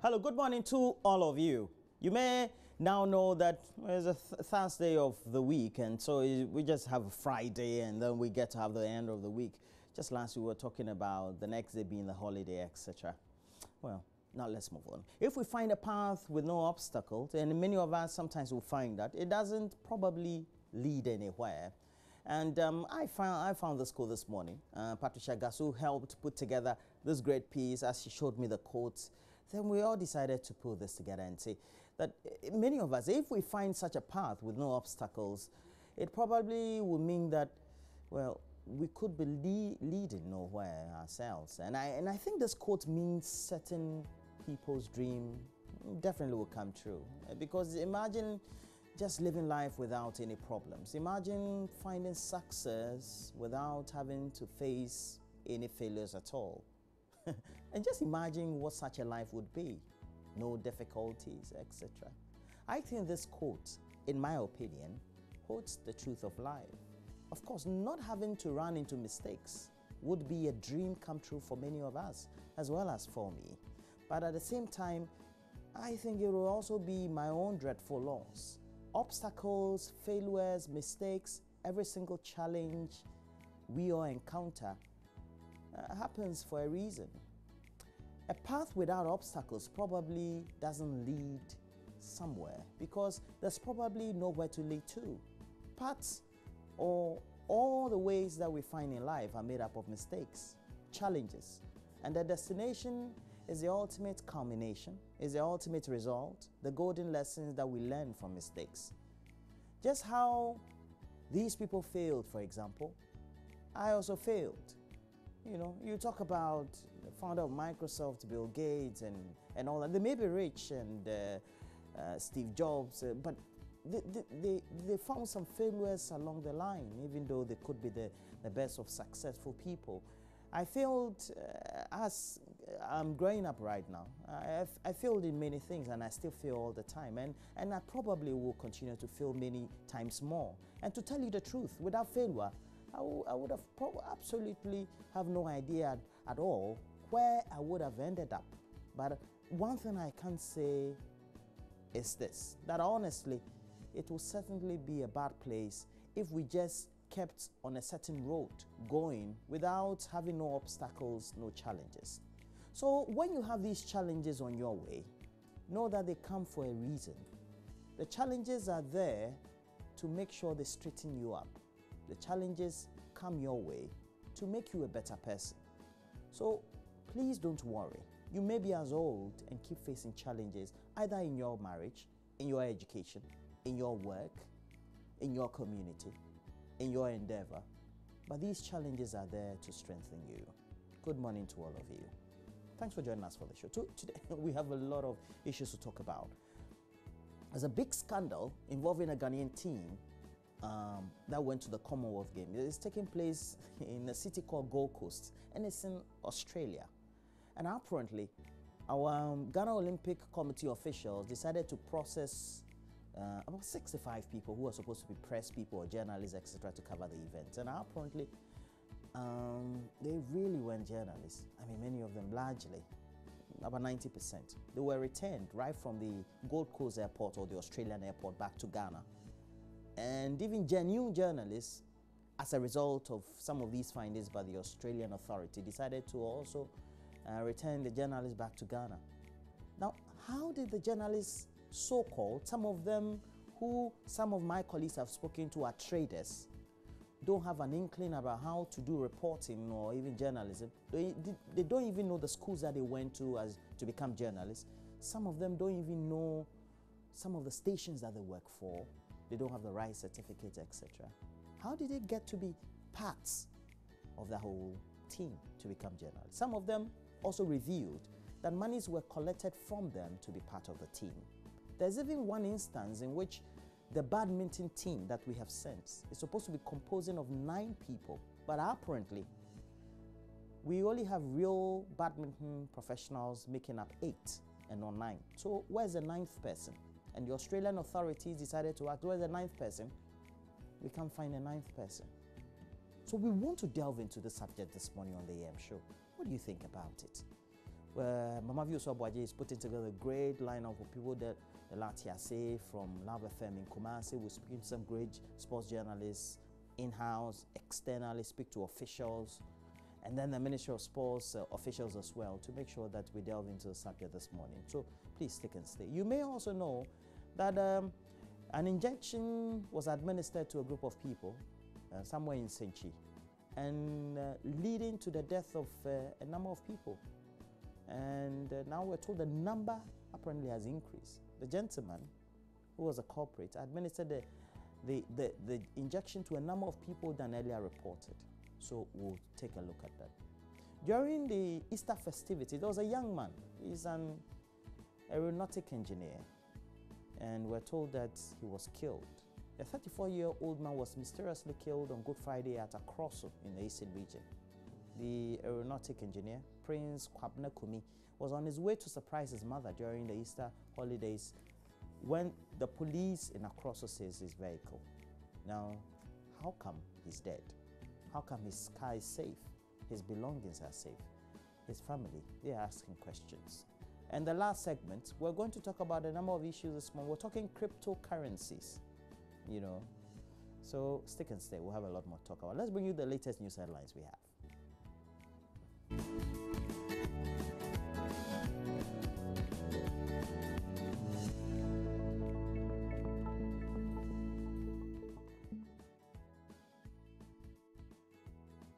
Hello, good morning to all of you. You may now know that it's a Thursday of the week, and so we just have a Friday, and then we get to have the end of the week. Just last week we were talking about the next day being the holiday, etc. Well, now let's move on. If we find a path with no obstacles, and many of us sometimes will find that it doesn't probably lead anywhere. And I found this quote this morning. Patricia Gasu helped put together this great piece as she showed me the quotes. Then we all decided to put this together and say that many of us, if we find such a path with no obstacles, it probably will mean that, well, we could be leading nowhere ourselves. And I think this quote means certain people's dream definitely will come true. Because imagine just living life without any problems. Imagine finding success without having to face any failures at all. And just imagine what such a life would be. No difficulties, etc. I think this quote, in my opinion, holds the truth of life. Of course, not having to run into mistakes would be a dream come true for many of us, as well as for me. But at the same time, I think it will also be my own dreadful loss. Obstacles, failures, mistakes, every single challenge we all encounter happens for a reason. A path without obstacles probably doesn't lead somewhere because there's probably nowhere to lead to. Paths or all the ways that we find in life are made up of mistakes, challenges, and the destination is the ultimate culmination, is the ultimate result, the golden lessons that we learn from mistakes. Just how these people failed, for example, I also failed. You know, you talk about the founder of Microsoft, Bill Gates, and all that. They may be rich, and Steve Jobs, but they found some failures along the line, even though they could be the best of successful people. I failed as I'm growing up right now. I failed in many things, and I still fail all the time. And I probably will continue to fail many times more. And to tell you the truth, without failure, I would have absolutely have no idea at all where I would have ended up. But one thing I can say is this, that honestly, it will certainly be a bad place if we just kept on a certain road going without having no obstacles, no challenges. So when you have these challenges on your way, know that they come for a reason. The challenges are there to make sure they straighten you up. The challenges come your way to make you a better person. So please don't worry. You may be as old and keep facing challenges either in your marriage, in your education, in your work, in your community, in your endeavor. But these challenges are there to strengthen you. Good morning to all of you. Thanks for joining us for the show. Today we have a lot of issues to talk about. There's a big scandal involving a Ghanaian team that went to the Commonwealth Games. It's taking place in a city called Gold Coast, and it's in Australia. And apparently, our Ghana Olympic Committee officials decided to process about 65 people who are supposed to be press people or journalists, etc., to cover the event. And apparently, they really weren't journalists. I mean, many of them largely, about 90%. They were returned right from the Gold Coast airport or the Australian airport back to Ghana. And even genuine journalists, as a result of some of these findings by the Australian authority, decided to also return the journalists back to Ghana. Now, how did the journalists, so-called, some of them who some of my colleagues have spoken to are traders, don't have an inkling about how to do reporting or even journalism. They don't even know the schools that they went to become journalists. Some of them don't even know some of the stations that they work for. They don't have the right certificates, etc. How did they get to be parts of the whole team to become journalists? Some of them also revealed that monies were collected from them to be part of the team. There's even one instance in which the badminton team that we have sent is supposed to be composing of 9 people, but apparently we only have real badminton professionals making up 8 and not 9. So where's the 9th person? And the Australian authorities decided to ask, where's the 9th person? We can't find a 9th person. So we want to delve into the subject this morning on the AM show. What do you think about it? Mama View Sobwaje is putting together a great lineup of people that the Latiase from Love FM in Kumasi. We're speaking to some great sports journalists, in-house, externally, speak to officials, and then the Ministry of Sports officials as well, to make sure that we delve into the subject this morning. So please stick and stay. You may also know that an injection was administered to a group of people somewhere in Senchi, and leading to the death of a number of people. And now we're told the number apparently has increased. The gentleman, who was a culprit, administered the injection to a number of people than earlier reported. So we'll take a look at that. During the Easter festivity, there was a young man. He's an aeronautic engineer, and we're told that he was killed. A 34-year-old man was mysteriously killed on Good Friday at Akroso in the Eastern region. The aeronautic engineer, Prince Kwabna Kumi, was on his way to surprise his mother during the Easter holidays when the police in Akroso seized his vehicle. Now, how come he's dead? How come his car is safe? His belongings are safe? His family, they are asking questions. And the last segment, we're going to talk about a number of issues this morning. We're talking cryptocurrencies, you know. So stick and stay. We'll have a lot more to talk about. Let's bring you the latest news headlines we have.